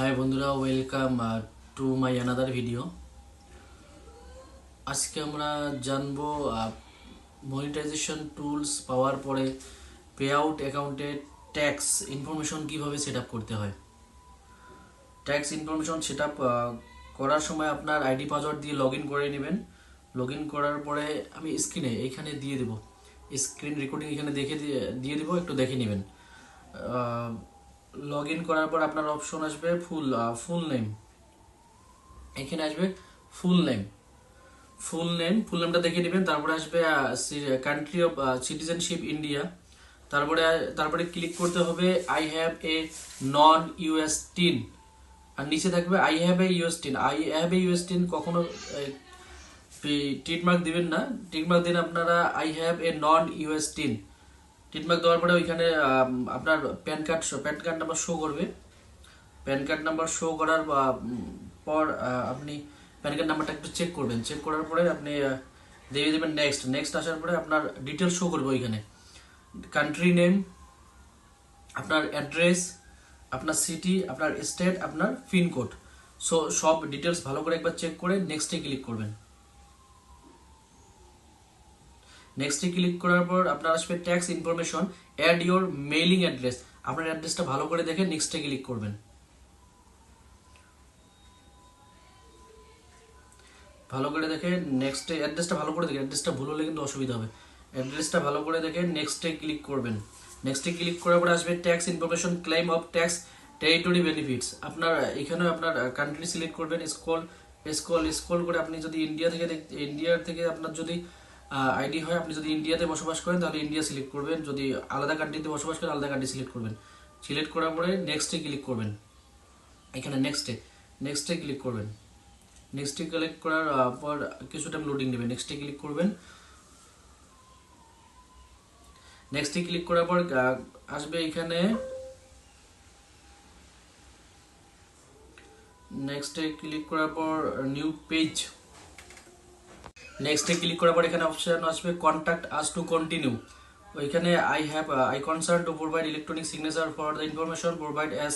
High বন্ধুরা, welcome to my another video. আজকে আমরা জানবো মনিটাইজেশন টুলস পাওয়ার পরে পে আউট অ্যাকাউন্টে ট্যাক্স ইনফরমেশন কিভাবে সেট আপ করতে হয়। ট্যাক্স ইনফরমেশন সেট আপ করার সময় আপনার আইডি পাসওয়ার্ড দিয়ে লগ ইন করে নেবেন। লগ ইন করার পরে আমি স্ক্রিনে এইখানে দিয়ে দেবো, স্ক্রিন রেকর্ডিং এখানে দিয়ে দেবো, একটু দেখে নেবেন। লগ ইন করার পর আপনার অপশন আসবে ফুল নেম। এখানে আসবে ফুল নেমটা দেখে নেবেন। তারপরে আসবে কান্ট্রি অফ সিটিজেনশিপ ইন্ডিয়া। তারপরে ক্লিক করতে হবে I have a non US TIN, আর নিচে থাকবে I have a US TIN. কখনো টিকমার্ক দিবেন না, টিকমার্ক দিন আপনারা I have a non US TIN. Tick mark দেওয়ার পরে ওইখানে আপনার প্যান কার্ড নাম্বার শো করবে। প্যান কার্ড নাম্বার শো করার পর আপনি প্যান কার্ড নাম্বারটা একটু চেক করবেন। চেক করার পরে আপনি দিয়ে দেবেন নেক্সট আসার পরে আপনার ডিটেলস শো করবে ওইখানে, কান্ট্রি নেম, আপনার অ্যাড্রেস, আপনার সিটি, আপনার স্টেট, আপনার পিনকোড। সো সব ডিটেলস ভালো করে একবার চেক করে নেক্সটে ক্লিক করবেন। নেক্সটে ক্লিক করার পর আপনার আসবে tax information, add your mailing address. আপনার অ্যাড্রেসটা ভালো করে দেখে নেক্সটে ক্লিক করবেন। ভালো করে দেখে নেক্সটে অ্যাড্রেসটা ভালো করে দেখে, অ্যাড্রেসটা ভুল হলে কিন্তু অসুবিধা হবে। অ্যাড্রেসটা ভালো করে দেখে নেক্সটে ক্লিক করবেন। নেক্সটে ক্লিক করার পরে আসবে tax information, claim of tax territory benefits. আপনার এখানে আপনার কান্ট্রি সিলেক্ট করবেন। স্ক্রল করে আপনি যদি ইন্ডিয়ার থেকে আপনার যদি আইডি হয়, আপনি যদি ইন্ডিয়াতে বসবাস করেন তাহলে ইন্ডিয়া সিলেক্ট করবেন, যদি আলাদা কান্ট্রিতে বসবাস করেন আলাদা কান্ট্রি সিলেক্ট করবেন। সিলেক্ট করার পরে নেক্সটে ক্লিক করবেন। এখানে নেক্সটে ক্লিক করবেন। নেক্সটে ক্লিক করার পর কিছু টাইম লোডিং নেবে। নেক্সটে ক্লিক করবেন। নেক্সটে ক্লিক করার পর আসবে এখানে নেক্সটে ক্লিক করার পর নিউ পেজ। নেক্সটে ক্লিক করার পর এখানে অপশন আসবে কন্ট্যাক্ট আস টু কন্টিনিউ। ওইখানে I concern to provide electronic signature for the information provide as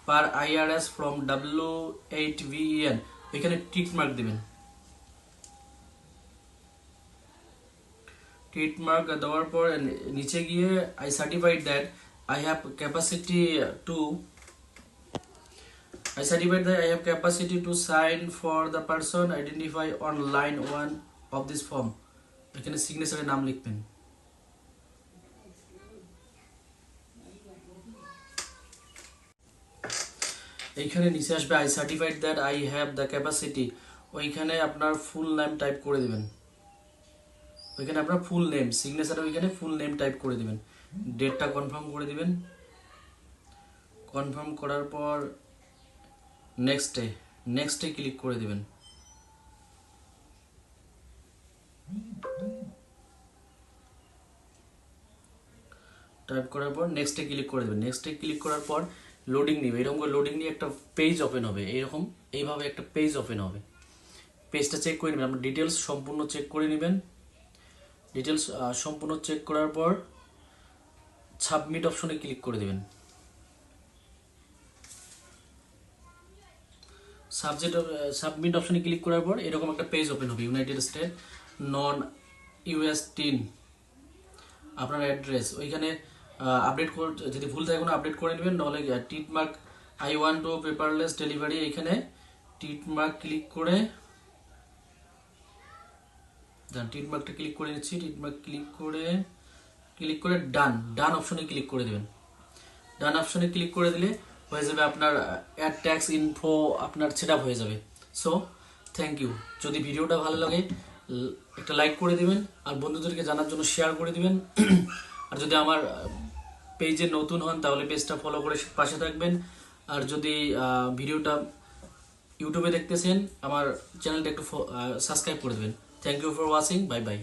per IRS from W8VEN। এখানে টিক মার্ক দিবেন। টিক মার্ক দেওয়ার পর নিচে গিয়ে I certified that I have capacity to sign for the person identify on line 1 of this form. এখানে সিগনেচারের নাম লিখবেন। এইখানে নিচে আসবে I certified that I have the capacity. ওইখানে আপনার ফুল নেম টাইপ করে দিবেন। ওইখানে আপনার ফুল নেম, সিগনেচারে ওইখানে ফুল নেম টাইপ করে দিবেন। ডেটটা কনফার্ম করে দিবেন। কনফার্ম করার পর নেক্সটে ক্লিক করে দিবেন। টাইপ করার পর নেক্সটে ক্লিক করে দেবেন। নেক্সটে ক্লিক করার পর লোডিং নিবে। এরকম করে লোডিং নিয়ে একটা পেজ ওপেন হবে। এইভাবে একটা পেজ ওপেন হবে। পেজটা চেক করে নেবেন। আপনার ডিটেলস সম্পূর্ণ চেক করে নেবেন। ডিটেলস সম্পূর্ণ চেক করার পর সাবমিট অপশনে ক্লিক করে দেবেন। সাবমিট অপশনে ক্লিক করার পর এরকম একটা পেজ ওপেন হবে। ইউনাইটেড স্টেট নন ইউএস টিন, আপনার অ্যাড্রেস ওইখানে আপডেট যদি ভুল থাকে কোনো আপডেট করে নেবেন। নাহলে tick mark I want to paperless delivery, এখানে টিকমার্ক ক্লিক করে টিকমার্কটা ক্লিক করে নিচ্ছি। টিকমার্ক ক্লিক করে ডান অপশনে ক্লিক করে দেবেন। ডান অপশনে ক্লিক করে দিলে হয়ে যাবে আপনার অ্যাড ট্যাক্স ইনফো আপনার সেট আপ হয়ে যাবে। So thank you. যদি ভিডিওটা ভালো লাগে একটা লাইক করে দিবেন, আর বন্ধুদেরকে জানার জন্য শেয়ার করে দিবেন। আর যদি আমার পেজে নতুন হন তাহলে পেজটা ফলো করে পাশে থাকবেন। আর যদি ভিডিওটা ইউটিউবে দেখতেছেন আমার চ্যানেলটা একটু সাবস্ক্রাইব করে দেবেন। Thank you for watching. Bye by.